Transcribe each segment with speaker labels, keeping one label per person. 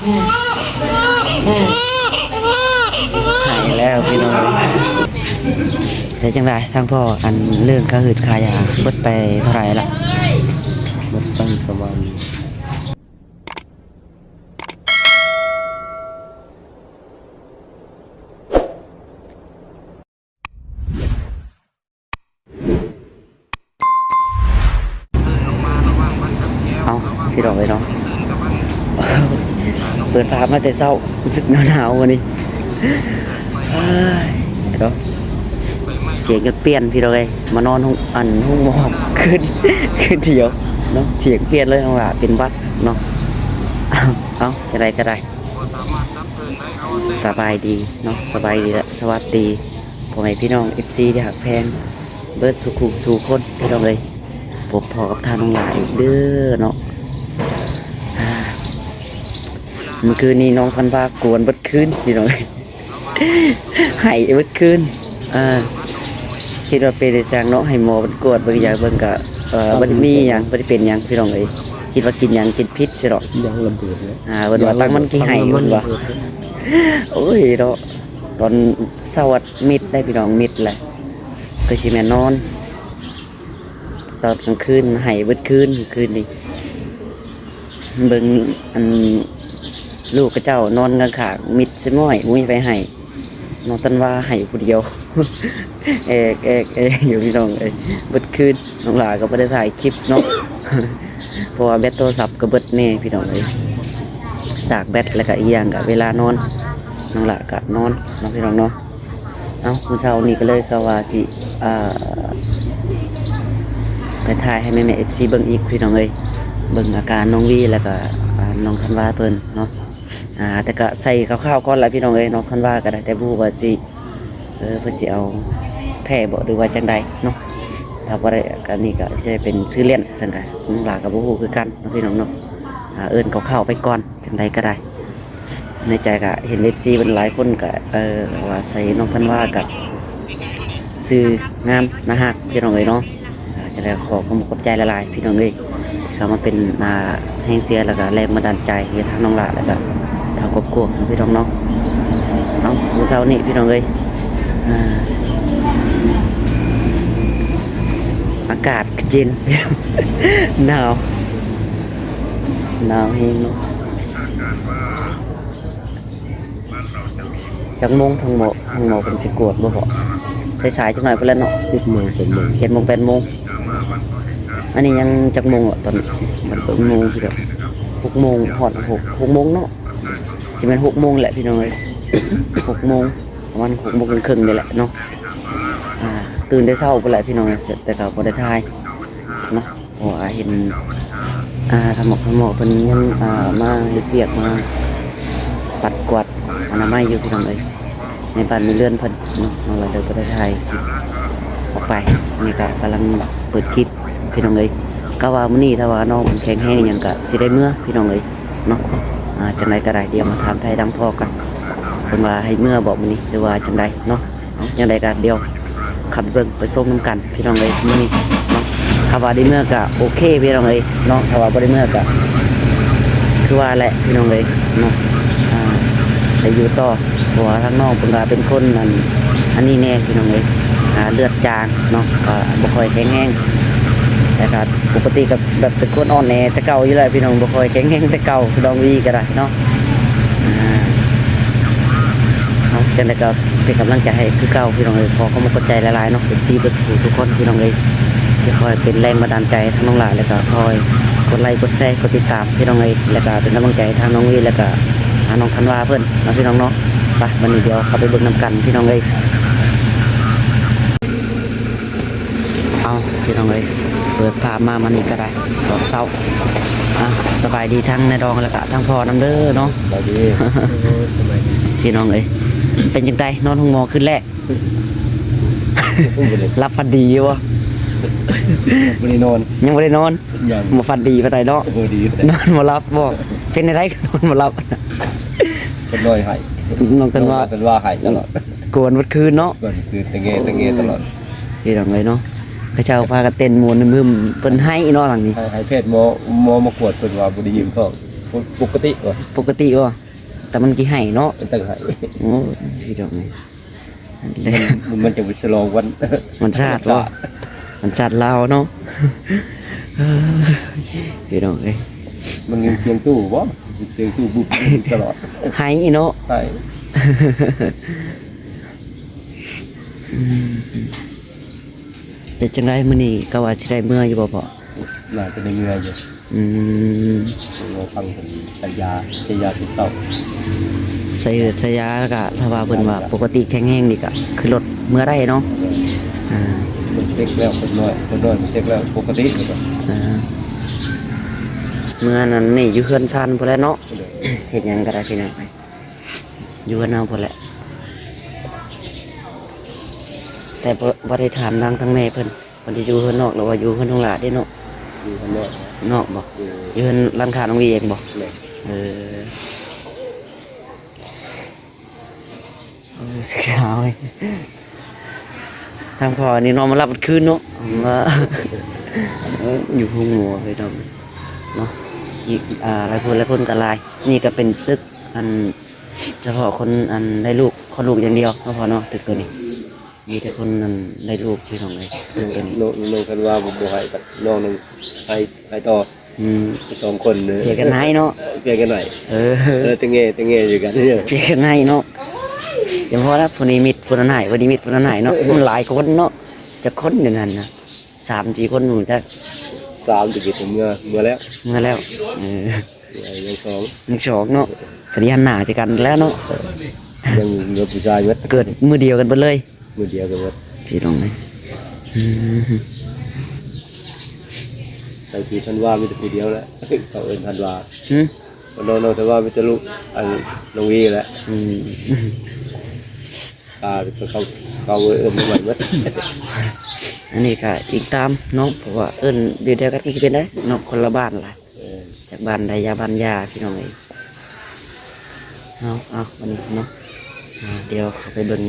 Speaker 1: หายแล้วพี่น้องแต่จังไรทางพ่ออันเรื่องค่าหืดค่ายาเบิดไปเท่าไหร่ละ
Speaker 2: เบิดตั้งประมาณ
Speaker 1: เอาพี่น้องเลยเนาะเปิดภาพมาแต่เช้ารู้สึกหนาวๆวันนี้เนาะเสียงก็เปลี่ยนพี่น้องเลยมานอนห้องหมอบขึ้นเดียวเนาะเสียงเปลี่ยนเลยน้องหล่ะเป็นวัดเนาะเอาจะได้ก็ได้สบายดีเนาะสบายดีละสวัสดีพ่อแม่พี่น้อง FC ที่หักแพงเบิร์ดสุขุสู่คนพี่น้องเลยพบพอกับทางน้องหล่ะอีกเด้อเนาะเมื่อคืนนี้น้องพันว่ากวนเบิดคืนพี่น้องเลยให้เบิดคืนคิดว่าเป็นจางเนาะให้หมอมันกวดเบิ่งอย่างเบิ่งกะบ่ได้มีหยังบ่ได้เป็นหยังพี่น้องเอ้ยคิดว่ากินหยังกินพิษใช่ดอก
Speaker 2: ยังระเบิดเลย
Speaker 1: เพิ่นว่าตั้งมันกี่ให้เพิ่นว่าโอ้ยเนาะตอนเช้าวัดมิดได้พี่น้องมิดแหละก็สิแม่นอนตอนกลางคืนให้เบิดคืนนี้เบิ่งอันลูกกระเจ้านอนข้างๆมิดใส่ม้อยมุ้ยไปให้น้องตันว่าให้ผู้เดียวเอกอยู่พี่น้องเบิดคืนน้องหลาก็ไม่ได้ถ่ายคลิปเนาะเพราะว่าแบตโทรศัพท์ก็เบิดแน่พี่น้องสากแบตแล้วก็อีกอย่างกับเวลานอนน้องหลาก็นอนน้องพี่น้องเนาะเอาคุณเช้านี่ก็เลยก็ว่าสิไปถ่ายให้แม่FCเบิ่งอีกพี่น้องเบิ่งอาการน้องวีแล้วก็น้องธันวาเพิ่นเนาะแต่ก็ใส่ข้าวๆก่อนละพี่น้องน้องธันวาก็ได้แต่บูว่าสิเพิ่นสิเอาแท้บ่หรือว่าจังใดเนาะถ้าบ่ได้ก็นี่ก็สิเป็นชื่อเล่นจังได๋น้องหลาก็บ่ฮู้คือกันเนาะพี่น้องเนาะเอิ้นข้าวๆไปก่อนจังใดก็ได้ในใจก็เห็น FC เพิ่นหลายคนก็ว่าใส่น้องธันวากับชื่องามนะฮักพี่น้องเนาะจะได้ขอขอบใจหลายๆพี่น้องที่เข้ามาเป็นแห่งเสียแล้วก็แรงบันดาลใจให้ทางน้องหลาแล้วก็ทางครอบครัวพี่น้องเนาะเอามื้อเช้านี้พี่น้องอากาศเย็นหนาวแห้งเนาะจังโมงทางหมอเป็นสิกวดบ่พอสายๆจังหน่อยพุ่นแล้วเนาะ
Speaker 2: 7 โมง 8 โมง
Speaker 1: 8 โมงอันนี้ยังจักโมงตอนมัน8 โมงพี่น้อง6 โมงฮอด6 โมงเนาะสิแม่น6 โมงแหละพี่น้อง6 โมงประมาณ6 โมงครึ่งนี่แหละเนาะตื่นได้เช้าพุ่นแหละพี่น้องแต่ก็บ่ได้ถ่ายเนาะเพราะว่าเห็นทำหมอกเพิ่นยังมาเฮ็ดเวียกมาปัดกวาดอนามัยอยู่พี่น้องในบ้านมีเรือนเพิ่นเนาะเราเลยบ่ได้ถ่ายออกไปนี่ก็กำลังเปิดคลิปพี่น้องก็ว่ามื้อนี้ถ้าว่าน้องแข็งแรงหยังก็สิได้เมื่อพี่น้องเนาะจังได๋ก็ได้เดี๋ยวมาถามไทยดังพ่อกันเพิ่นว่าให้เมื่อบอกมื้อนี้หรือว่าจังได๋เนาะจังได๋ก็เดี๋ยวขับเบิ่งไปส่งนำกันพี่น้องมื้อนี้เนาะถ้าว่าได้เมื่อก็โอเคพี่น้องเนาะถ้าว่าบ่ได้เมื่อก็คือว่าแหละพี่น้องเนาะได้อยู่ต่อเพราะว่าทางน้องเพิ่นก็เป็นคนอันนี้แน่พี่น้องเลือดจางเนาะก็บ่ค่อยแข็งแรงแต่ก็ปกติกับแบบเป็นคนอ่อนแอแต่เก่าอยู่แล้วพี่น้องบ่ค่อยแข็งแรงแต่เก่าดองวีก็ได้เนาะจังได๋ก็เป็นกำลังใจให้คือเก่าพี่น้องขอเข้าใจหลายๆเนาะเป็นซีเบิดทุกคนพี่น้องที่คอยเป็นแรงบันดาลใจทางน้องหลานแล้วก็คอยกดไลค์กดแชร์กดติดตามพี่น้องแล้วก็เป็นกำลังใจทางน้องวีแล้วก็น้องธันวาเพิ่นเนาะพี่น้องเนาะไปวันนี้เดี๋ยวเข้าไปเบิ่งนำกันพี่น้องเอาพี่น้องเปิดภาพมามันนี่ก็ได้ตอนเช้าสบายดีทั้งในดองแล้วก็ทั้งพ่อน้ำเด้อเนาะ
Speaker 2: สบายดี
Speaker 1: พี่น้องเป็นจังไดนอนห้องหมอขึ้นแรกรับฟันดีวะ
Speaker 2: ไม่ได้นอน
Speaker 1: ยังไม่ได้นอนมาฟันดีไปไหนเนาะนอนมารับบ่เป็นอะไรกันนอนมารับ
Speaker 2: เป็นรอยหาย
Speaker 1: น้องตันว่า
Speaker 2: หายตลอด
Speaker 1: กวนวัดคืนเนาะ
Speaker 2: กวนคืนตะเงตลอด
Speaker 1: พี่น้องเนาะกระเจ้าพากระเต้นมวนมึมเปิ้นให้เนาะหลังนี้
Speaker 2: ให้เพศหมอมากวดเพิ่นว่าบ่ได้ยืมท้อง ปกติบ่
Speaker 1: ปกติบ่แต่มันกี่ให้เนาะ
Speaker 2: เป็นตั้งให้
Speaker 1: โอ้พี่น้องนี่แล้ว
Speaker 2: มันจะไปฉลองวัน
Speaker 1: มันชาติบ่มันชาติลาวเนาะพี่น้องเอ้ย
Speaker 2: มันยังเสียงตู้บ่เสียงตู้บุบตลอด
Speaker 1: ให้เนาะ
Speaker 2: ใช่
Speaker 1: เป็นจังไดมื้อนี้ก็ว่าสิได้เมื่ออยู่บ่พ่อ
Speaker 2: น่าจะได้เงื่ออยู่
Speaker 1: อืม
Speaker 2: เราฟังเป็นสัญญาทุกเศร้า
Speaker 1: ใส่ยาแล้วก็ถ้าว่าเพิ่นว่าปกติแข็งแรงนี่ก็คือลดเมื่อได้เนาะอ่า
Speaker 2: มันเซ็กแล้วคนน้อยมันเซ็กแล้วปกติเลยก็
Speaker 1: อ่าเมื่อนั้นนี่อยู่เฮือนซันพุ่นแหละเนาะเฮ็ดหยังก็ได้พี่น้องไปอยู่กันเอาพุ่นแหละแต่บ่ได้ถามทางแม่เพิ่นสิอยู่เฮือนนอกหรือว่าอยู่เฮือนทางหลาเด้เนาะ
Speaker 2: อยู่ข้างนอก
Speaker 1: นอกบ่
Speaker 2: อยู่
Speaker 1: อยู่เฮือนร้านค้าน้องวีเองบ่
Speaker 2: เลย
Speaker 1: เออสึกเช้าเลยทางพ่อนี่นอนมารับคืนเนาะว่าอยู่ห้องหมัวไปดอกเนาะอีกหลายคนก็หลายนี่ก็เป็นตึกอันเฉพาะคนอันได้ลูกคนลูกอย่างเดียวเนาะพ่อเนาะตึกตัวนี้มีแต่คนนั้นได้ลูกพี่น้องเลยตึกตัวนี้
Speaker 2: น้องกันว่าบ่ให้กับน้องนึงให้ต่อ สองคนเลย
Speaker 1: เปลี่ยนกันให้เนาะ
Speaker 2: เปลี่ยนกันหน่อย ตังเงอยู่กันเนี่ย
Speaker 1: เปลี่ยนกันให้เนาะอย่างพอแล้วผู้นี้มิดผู้นั้นให้ผู้นี้มิดผู้นั้นให้เนาะมันหลายคนเนาะจะคนอย่างนั้นนะ3-4 คนหนูจะ
Speaker 2: 3 ติดเมื่อแล้ว
Speaker 1: เมื่อแล้ว
Speaker 2: ยังสอง
Speaker 1: ยังสองเนาะพอดีหันหน้าจะกันแล้วเนาะ
Speaker 2: ยังเหลือผู้ชายเว้ย
Speaker 1: เกิดมือเดียวกันไปเลย
Speaker 2: มือเดียวกันเว้ย
Speaker 1: สิลองไหม
Speaker 2: ใส่สีธันวามีแต่ผู้เดียวแหละเขาเอิ้นธันวา
Speaker 1: อืม
Speaker 2: น้องธันวามีแต่ลูกอันน้องวีแหละ
Speaker 1: อืม
Speaker 2: ตาเขาเอิ้นบ่ไหวเว้ย
Speaker 1: อันนี้ก็อีกตามเนาะเพราะว่าเอิ้นเดียวกันก็สิเป็นได้เนาะคนละบ้านล่ะจากบ้านใดยาบ้านยาพี่น้องเอ้ยเอาวันนี้เนาะเดี๋ยวเขาไปเบิ่ง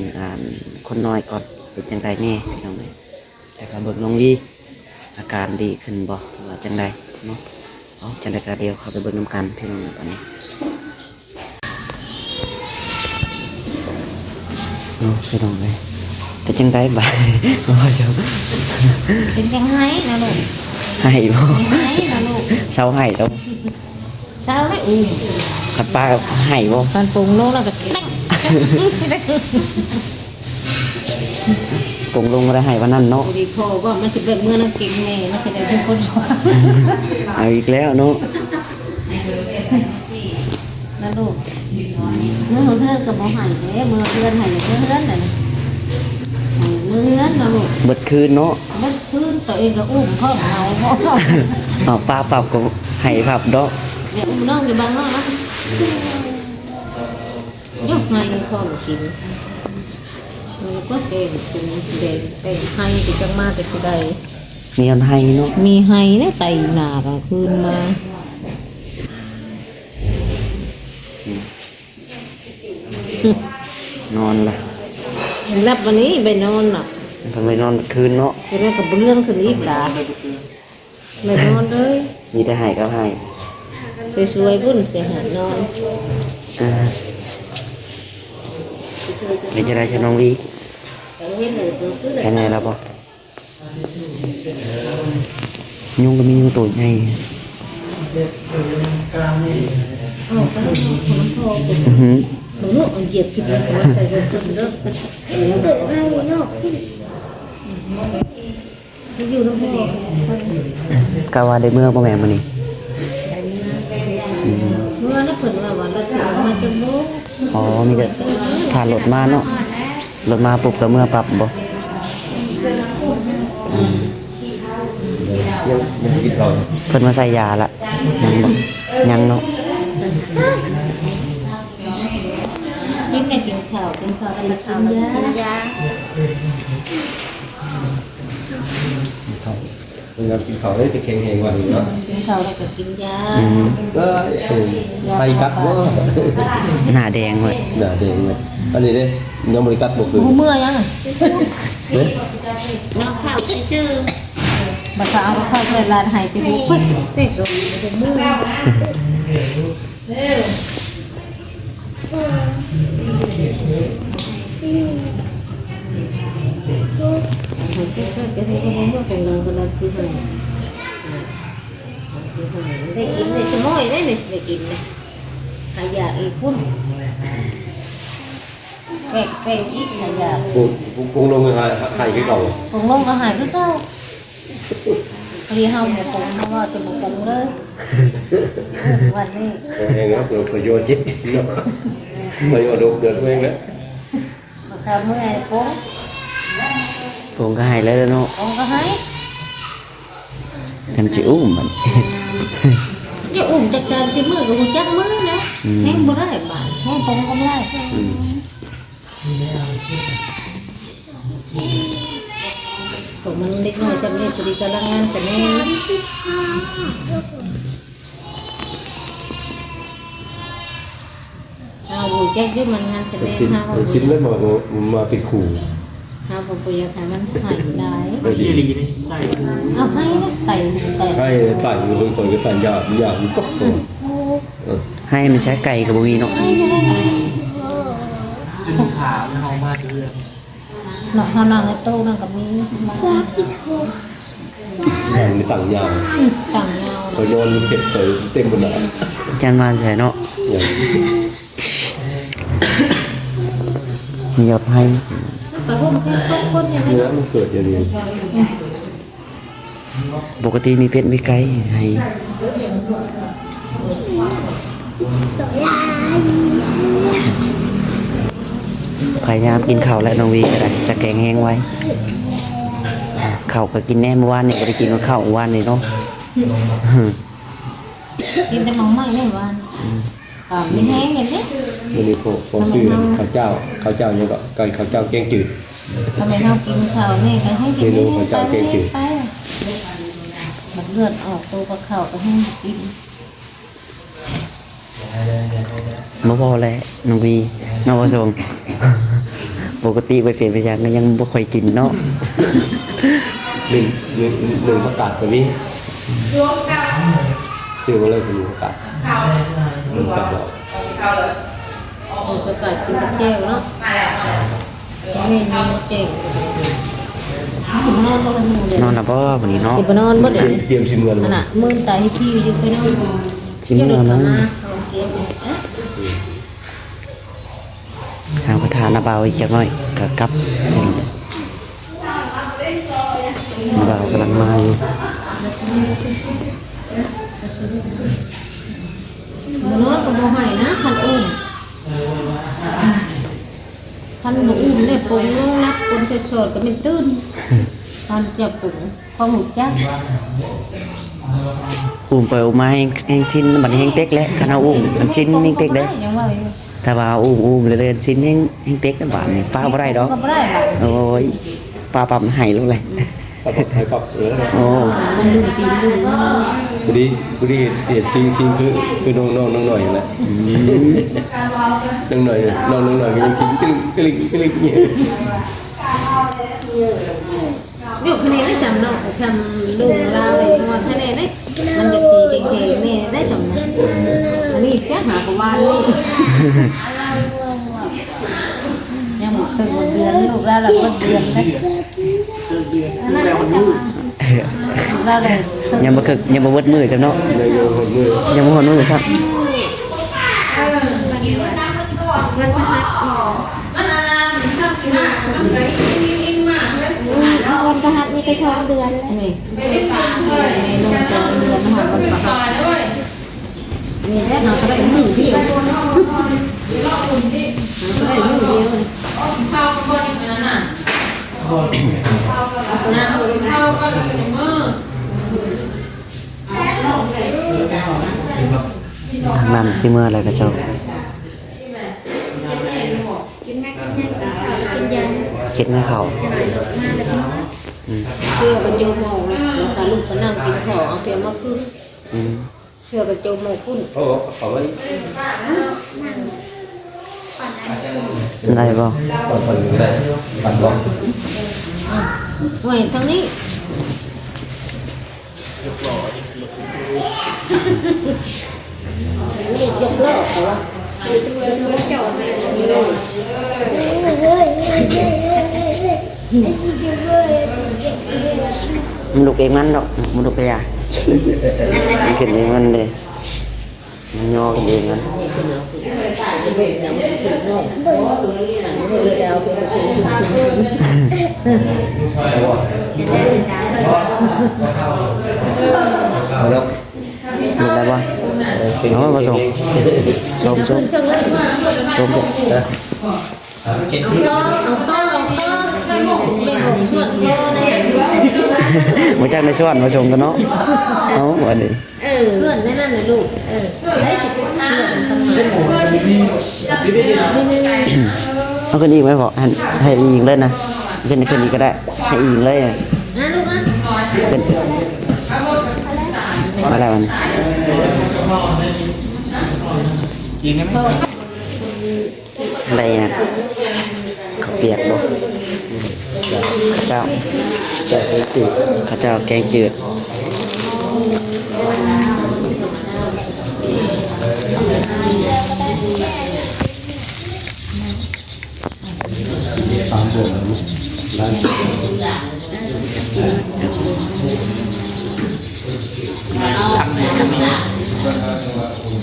Speaker 1: คนน้อยก่อนเป็นจังไดแน่พี่น้องเอ้ยแต่ก็เบิ่งน้องวีอาการดีขึ้นบ่หรือว่าจังไดเนาะเอาจังไดก็เดี๋ยวเขาไปเบิ่งนํกันพี่น้องตอนนี้เนาะพี่น้องเอ้ยเป็นจังไดบ่ว่าจะ
Speaker 3: เป็นยังไงนะลูก
Speaker 1: ให้บ่
Speaker 3: ยังไงนะลูก
Speaker 1: เศร้าให้ต้อง
Speaker 3: เช้าได้อุ้ย
Speaker 1: ขัดป้าให้บ่
Speaker 3: ตอนปรุงลูกแล้วก็ตั้ง
Speaker 1: ปงลงก็ได้ให้วันนั้นเนาะ
Speaker 3: ดีพอว่ามันจะเป็นเมื่อนักเก่งแม่มันจะได้เป็นคนรวย
Speaker 1: เอาอีกแล้วเนาะ
Speaker 3: นะลูกเมื่อเพื่อนกับหมอหายเด้เมื่อเพื่อนหายเมื่อเพื่อนน่ะเมื่อเพื่อนนะลูก
Speaker 1: เบิดคืนเนาะ
Speaker 3: มันพื้นตัวเองก็อุ้มพ่อเงาพ่อ
Speaker 1: เอาป้าปรับก็ให้ปรับดอก
Speaker 3: เดี๋ยวอุ้มน้องอยู่บ้านน้องนะยกให้พ่อมากินมันก็เก่งเป็นเด็กเป็นให้ไปจังมาแต่ที่ใด
Speaker 1: มีอันให้เนาะ
Speaker 3: มีไฮเนี่ยไต่หนากลางคืนมา
Speaker 1: นอนละ
Speaker 3: รับวันนี้ไปนอนหลับ
Speaker 1: ทำไมนอนคืนเนาะ
Speaker 3: จะได้กับเรื่องคืนนี้ด่าไปนอนเลย
Speaker 1: มีแต่ให้ก็ให้
Speaker 3: สวยๆพุ่นเสียหายนอน
Speaker 1: อ่าไม่จะได้ชน้องวี
Speaker 3: เห็นเลยตัวคือ
Speaker 1: แค่ไหนแล้วบ่ยุงก็มียุงตัวใหญ่
Speaker 3: อ๋อก็ต้องคนน้ำพอเป็น
Speaker 1: อือหือ
Speaker 3: หนูเอาเหยียบคิดเลยว่าใส่รถขึ้นเด้อยังเกิดให้เนาะอยู่น้ำพอก
Speaker 1: ะว่าได้เมื่อบ่แม่นมื้อนี้
Speaker 3: เมื่อนักเพิ่นว่าวันละถึงมาจะโมง
Speaker 1: อ๋อมีแต่ถ้ารถมาเนาะรถมาปุ๊บก็เมื่อปรับบ่อืม
Speaker 2: ยังกินข้าว
Speaker 1: เพิ่นมาใส่ยาละยังบ่ยังเนาะ
Speaker 3: กินแม่กินข้าวแล้วก็กินยา
Speaker 2: กินข้าวได้จะแข็งแรงกว่านี้เนาะ
Speaker 3: กินข้าวแล้วก็กินยา
Speaker 2: ไปกัดว่า
Speaker 1: หน้าแดงเว้ย
Speaker 2: น่าเด็กเลยอันนี้เด้ยังบริกัดบ่คืน
Speaker 3: หูเมื่อยัง
Speaker 2: เฮ้ย
Speaker 3: น้ำข้าวชื่อบัดข้าวก็ค่อยๆลานหายไปบุกเด็กเมื่อ ได้กินได้สมอยได้นี่ได้กินเลยขยะอีกพุ่นแปลกอีกขยะ
Speaker 2: คงลงให้คือเก่า
Speaker 3: ผมลงก็หายคือเก่าพอดีเฮาหมูปงเพราะว่าจะหมูปงเลยวันนี้
Speaker 2: เองครับประโยชน์จิตเนาะประโยชน์เดือดเองแล้ว
Speaker 3: มาทำเมื่อไงปง
Speaker 1: ผมก็ให้แล้วเนาะ
Speaker 3: ปงก็ให้
Speaker 1: ทำจิอุ้มมัน
Speaker 3: จะอุ่มจากการจะมือกับหุ่นจักมือนะแห้งบ่ได้บาดแห้งปงก็ไม่ได้ตัวมันเล็กน้อยจำเล็กพอดีกำลังงานแต่แน่เอาบุญแจ๊กด้วยมันงานแต่แน่ห้าวัน
Speaker 2: ชิ้นแล้วมาเป็นขู่
Speaker 3: ห้าวันปุยยาทายมันหายได้
Speaker 2: ไม่ใช่ดีนี่
Speaker 3: เอาให้ไต่ไต่
Speaker 2: ให้ไต่อยู่บนคนก็ไต่ยากมันก็โต
Speaker 1: ให้มันใช้ไก่กับบุมีเนาะ
Speaker 4: เป็นขาวเฮามาเรื่อย
Speaker 3: หนักเท่านังในตู้นั่งกับมี
Speaker 2: แห่งในต่างยาว
Speaker 3: ต่างยาว
Speaker 2: เขาโยนเก็บใส่เต็มบนหนา
Speaker 1: จานวานใส่เนาะ
Speaker 2: อย่าง
Speaker 1: มียอดให้
Speaker 3: กระพุ่มแค่คนอย่างนี้
Speaker 2: เนื้อมันเกิดอย่างนี้
Speaker 1: ปกติมีเป็ดมีไก่ให้พยายามกินข้าวและน้องวีก็ได้จะแกงแห้งไว้ข้าวก็กินแน่เมื่อวานนี่ก็ได้กินข้าวเมื่อวานนี่เนาะ
Speaker 3: กินแต่มังไม่ได้วันไม่แห้งอย่างนี้
Speaker 2: วันนี้พอซื้อข้าวเจ้าเนี่ยก็ไก่ข้าวเจ้าแกงจืด
Speaker 3: ทำไมเรากินข้าวเนี่ยก็ให้กินไปมันเลือดออกตัวกับข้าวก็ให้กิน
Speaker 1: บ่พอแล้วน้องวีน้องประสงค์ปกติไปเปลี่ยนไปอย่างก็ยังบ่ค่อยกินเนาะ
Speaker 2: หนึ่งประกาศแบบนี้ซื้อมาเลยเป็นประกาศหนึ่งประกาศบอก
Speaker 3: จะกัดกินกับแก้วเนาะนี่มีเจ๋งนอนก็กันหมดเลย
Speaker 1: นอนนะบ่วันนี้เนาะ
Speaker 3: จะไปนอนบ่เดี๋ยว
Speaker 2: เตรียมชิมเงิน
Speaker 3: ขณะมื่นตาให้พี่อยู่ไปนอน
Speaker 1: สิมื้อนั้น ทางประธานนาเบาอีกจักหน่อยก็กลับนาเบากำลังมาอยู่
Speaker 3: นอนก็บ่ให้นะคันอุ้มคันบ่อุ้มเนี่ยปงลงนักคนสดๆก็เป็นตื้นตอนจะปงความหูจัก
Speaker 1: อุ้มไปอุ้มมาแห้งชิ้นบัดนี้แห้งเต็กแล้วคันเอาอุ้มมันชิ้นแห้งเต็กเด้
Speaker 3: ยังว่าอยู่
Speaker 1: ถ้าว่าอุ้มเลยชิ้นแห้งเต็กบาดนี่ป้าบ่ได้ดอก
Speaker 3: ก็บ่ได้หรอก
Speaker 1: โอ้ยป้าปั๊มให้ลูกเลย
Speaker 2: ให้ปรับแล้ว
Speaker 1: โอ้
Speaker 3: มันลืมตีนลืม
Speaker 2: พอดีเห็นซิงคือน้องหน่อยนะน้องหน่อยก็ยังซิงกลิกเนี่ย
Speaker 3: เดี๋ยวคะแนนได้จำเนาะจำลุงเราเลยว่าคะแนนได้มันจะสีเก่งๆนี่ได้สมนะอันนี้แค่หาประมาณนี้ยังหมดตึงหมดเดือนลูกเราหมดเดือนนะอันนั้นก็จะเราเลย
Speaker 1: ยังบ่เบิดมือจ้ะเนาะ
Speaker 2: เลยมือ
Speaker 1: ยังบ่ฮอดมือครับ
Speaker 5: วันประหัสนี่ก็ชอบเดือนเลย
Speaker 3: นี่เมนูจะเดือนหอมมันปะนี่แค่เราก็ได้มือเดียวเราก็ได้มือเดียวเลย
Speaker 1: นั่นสิเมื่ออะไรก็เจ้า คิดไม่เข้า
Speaker 3: เชื่อกระโจมมองนะแล้วก็ลูกก็นั่งกินข้าวเอาเพียงมาขึ้นเชื่อกระโจมมองพุ่น
Speaker 2: โอ้เขาไว้
Speaker 1: ได้บ่
Speaker 2: ปั่นได้ปั่นบอก
Speaker 3: ไหวทางนี้ ลูกยกเลิกเขาว่าเจ้าแม่เลย
Speaker 1: มันลุกเองมันดอกมันลุกไปอ่ะมันขึ้นเองมันเลยมันย่อกันเองมัน
Speaker 2: เอาแล้ว
Speaker 1: ลุกได้ปะเอามาส่งชมชม
Speaker 3: เชิงเลย
Speaker 1: ชมเถอะ
Speaker 3: เอาต้อไม่บอกส่วนโลนะ
Speaker 1: มาจากในสวนมาชมกันเนาะเอาวันนี้
Speaker 3: ส่วนนั่นน่ะลูกได้10ส่วนทำมา
Speaker 1: เอาขึ้นอีกไหมพอให้อีกเลยนะขึ้นอีกก็ได้ให้อีกเลย
Speaker 3: ลูกอ่ะ
Speaker 1: ขึ้นสิมาแล้วมัน
Speaker 4: กินได้ไหม
Speaker 1: อะไรอ่ะข้าวเปียกบ่ข้าวเจ้าข้าวเจ้าแกงจืด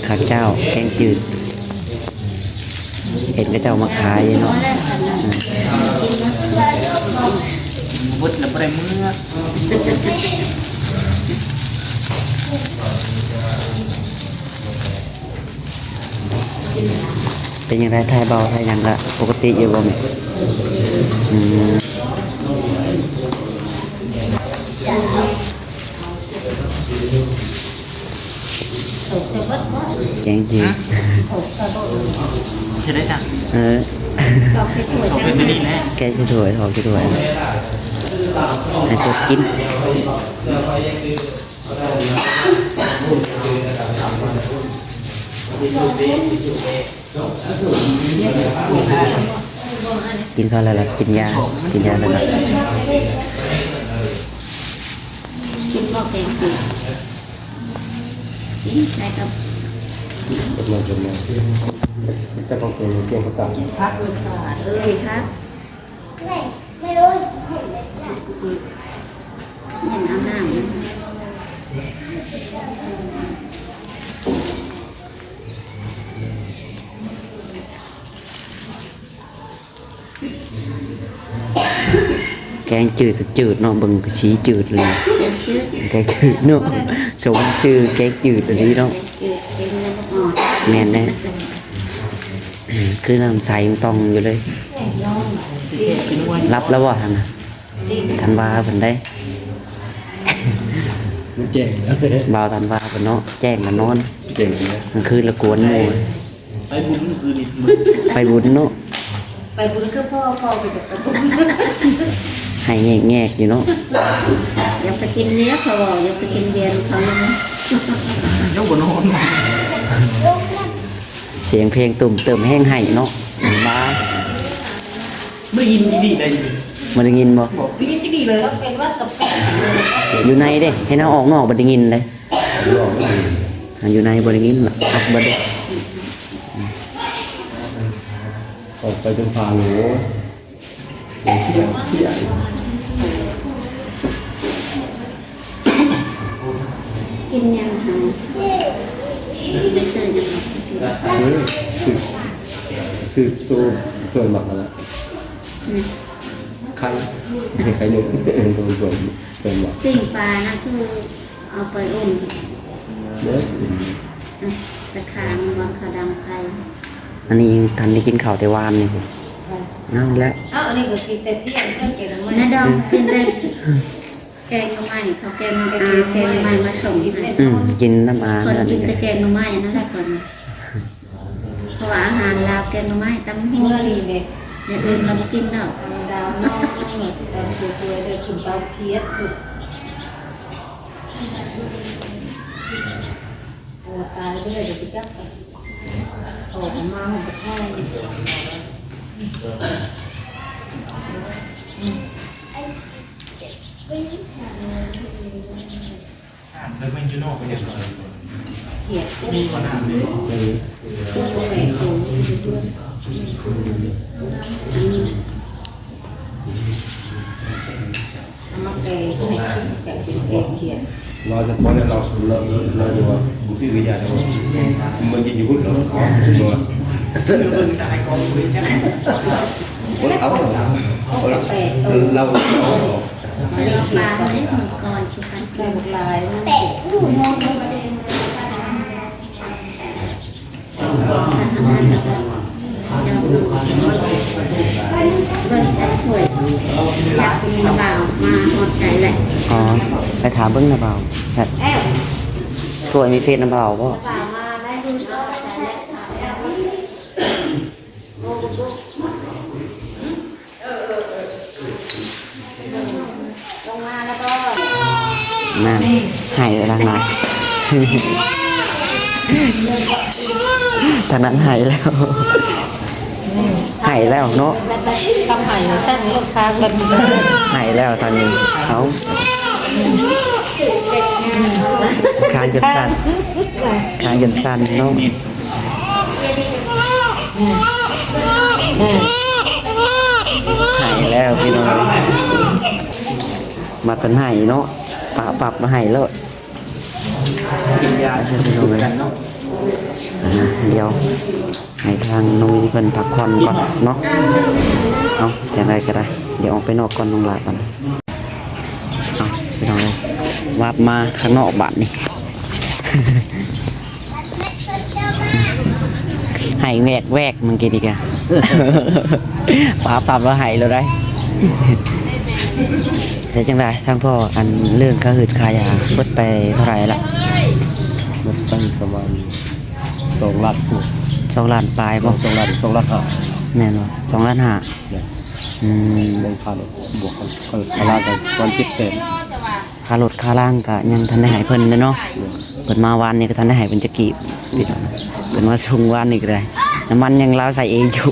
Speaker 1: ข้าวเจ้าแกงจืดเห็นก็เจ้ามาขายเนาะ
Speaker 4: วุ้นแล้วบ่ได้มือ
Speaker 1: เป็นยังไงไทยเบาไทยยังละปกติอยู่บ่แม่อืมแกงจืด
Speaker 4: จะได้จัง
Speaker 1: เออ
Speaker 4: เขาเป็นตัวนี้แน่
Speaker 1: แกงที่ถวยทองที่ถวยให้สดกินกินข้าวแล้วล่ะกินยาแล้วล่ะ
Speaker 3: กินข้าวแกงจืดใช่ครับ
Speaker 2: จะต้องเป็นเกียงประกาศ
Speaker 3: ครับ
Speaker 5: ไม่รู้
Speaker 3: เห็นน้ำน้ำ
Speaker 1: แกงจืดก็จืดเนาะเบิ่งก็ชี้จืดเลยแกงจืดเนาะสมชื่อแกงจืดอันนี้เนาะแม่นแน่คือน้ำใสยังต้องอยู่เลยรับแล้วบ่ทันน่ะทันว่าเพิ่นได้
Speaker 2: มันเจ๋งแล้ว
Speaker 1: บ่าวทันว่าเพิ่นเนาะแจ้งมานอน
Speaker 2: เจ๋งเลย
Speaker 1: กลางคืนละกวนหมู่
Speaker 4: ไปบุญคือนิดมือ
Speaker 1: ไปบุญเนาะ
Speaker 3: ไปบุญคือพ่อไปจากไปบุญ
Speaker 1: ให้แงกๆอยู่เนาะ
Speaker 3: อยากไปกินเนื้อเขาบอกอยากไปกินเบียร์เขาเลยนะ
Speaker 4: ยกบนโน้น
Speaker 1: เสียงเพลงตุ่มเติมแห้งให้เนาะมา
Speaker 4: ไม่ยินดีเลย
Speaker 1: บ่ได้ยินบ่
Speaker 4: บอกไม่ยินดีเลย
Speaker 3: เป็นว่าตก
Speaker 1: อยู่ในเด้ให้น้าออกนอกบ่ได้ยินเลยอยู่ในบ่ได้ยินล่ะออกบ่ได้
Speaker 2: ออกไปเป็นพาหนูเที่ยว
Speaker 3: กินยังหาไม่เจอยัง
Speaker 2: ซื้อตัวหมักมาแล้วใครหนึ่งตัวหมัก
Speaker 3: สิ่งปลานะคือเอาไปอุ่น
Speaker 2: เนื้อ
Speaker 3: ตะคางวางขาวดำไข่
Speaker 1: อันนี้ทันได้กินข้าวแต่วานนี่พุ่นนั่นแหละ
Speaker 3: อ้าวอันนี้ก็กินแต่เที่ยงเพื่อนเกลือมันนะดองกินแต่แกงหน่อไม้เขาแกงแกงหน่อไม้มาส่งให้
Speaker 1: กินน้ำอา
Speaker 3: คน
Speaker 1: นั่น
Speaker 3: กิน
Speaker 1: นี่
Speaker 3: แต่แกงหน่อไม้นั่นแหละคนเพราะว่าอาหารลาวแกงหน่อไม้ตำหัวอย่างอื่นเราไม่กินแล้วดาวน้องดาวสวยๆได้คุณเตาเพียรโอ้ตายด้วยเดี๋ยวไปจับออกมาหมดจะเข้า
Speaker 4: เคยเป็นยูโน่ไปเห็นเลย
Speaker 3: เขียดกุ้งก่อนนะกุ้งแหวนโตเพื่อนเอามาแกงให้แกงเป็นแกงเขียด
Speaker 2: เราจะพอแล้วเราดูว่าบุตรวิญญาณเรามันกินอยู่พุ่นเหรออ๋อตัวเอาเรา
Speaker 3: ใช้ปลาเล็กมือก่อนชิคันแกงลายแตะหูมองประเด็นบริการถ้วยชักเป็นบ่าวมาหอดใจแหละ
Speaker 1: อ๋อไปถามเบิ่งนะเบาสัตว์ถ้วยมีเฟซนะเบาบ่
Speaker 3: บ่าวมาได้ดูก็ใจแหละลงมาแล้วก็
Speaker 1: นั่นให้ทางไหนทางนั้นให้แล้วให้แล้วเนาะ
Speaker 3: คำหายตั้งลูกค้ากัน
Speaker 1: ให้แล้วตอนนี้เขาคางจนสั่นคางจนสั่นเนาะให้แล้วพี่น้องมาเป็นให้เนาะปรับมาให้แล้ว
Speaker 2: กินยา
Speaker 1: เชิญพี่น้องเลยเดี๋ยวให้ทางนุ้ยเพิ่นพักผ่อนก่อนเนาะเอาจะได้ก็ได้เดี๋ยวออกไปนอกก่อนน้องหลายก่อนเอาพี่น้องเลยวาบมาข้างนอกบ้านนี่ ให้แวกมึงกินอีกอะ ปรับแล้วให้เราได้ แต่จังไรทางพ่ออันเรื่องค่าหืดค่ายาเบิดไปเท่าไหร่ละ
Speaker 2: มันตั้งประมาณ2 ล้าน
Speaker 1: 2 ล้านปลายบ่
Speaker 2: 2 ล้าน2 ล้าน5
Speaker 1: แน่นอน2 ล้าน5
Speaker 2: ลงพันบวกกันก็ลากันวัน700,000
Speaker 1: ค่ารถค่าล่างก็ยังทันได้ให้เพิ่นเลยเนาะเพิ่นมาวันนี้ก็ทันได้ให้เพิ่นจะกีบพี่น้องเพิ่นมาส่งวันนี้ก็ได้น้ำมันยังลาวใส่เองอยู่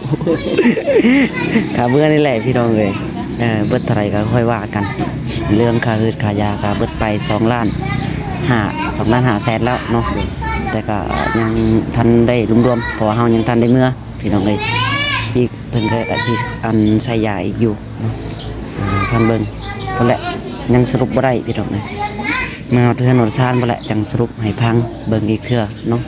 Speaker 1: ค่าเบื่อนี่แหละพี่น้องเลยเบิดเท่าไหร่ก็ค่อยว่ากัน เรื่องค่าหืดค่ายาก็เบิดไป2 ล้าน5 2 ล้าน5แสนแล้วเนาะแต่ก็ยังทันได้รวมๆเพราะว่าเฮายังทันได้เมื่อพี่น้องเลยอีกเพิ่นก็สิอันใช้ยาอีกอยู่เนาะพันเบิ่งเพิ่นแหละยังสรุปบ่ได้พี่น้องเลยเมื่อเทื่อหนนซานบ่แหละจังสรุปให้พังเบิ่งอีกเทื่อเนาะ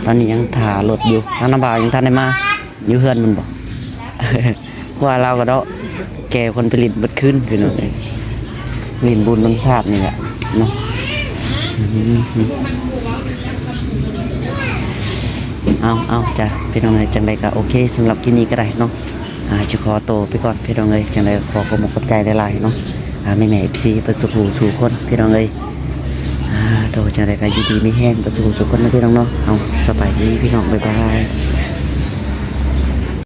Speaker 1: ตอนนี้ยังถ่ารถอยู่ทางน้ำบ่าวยังทันได้มาอยู่เฮือนมันบ่ เพราะว่าเราก็เนาะแก่คนผลิตเบิดขึ้นพี่น้องเลยลินบุญมันชาตินี่แหละเนาะเอาจ้ะพี่น้องเลยจังใดก็โอเคสำหรับที่นี้ก็ได้เนาะจะขอโตวไปก่อนพี่น้องเลยจังใดขอขอบคุณขอบใจหลายๆเนาะแม่ๆ FC ประสบสู่คนพี่น้องเลยโตจังใดก็ยินดีไม่แห้งประสบสู่คนนะพี่น้องเนาะเอาสบายดีพี่น้องบ๊ายบาย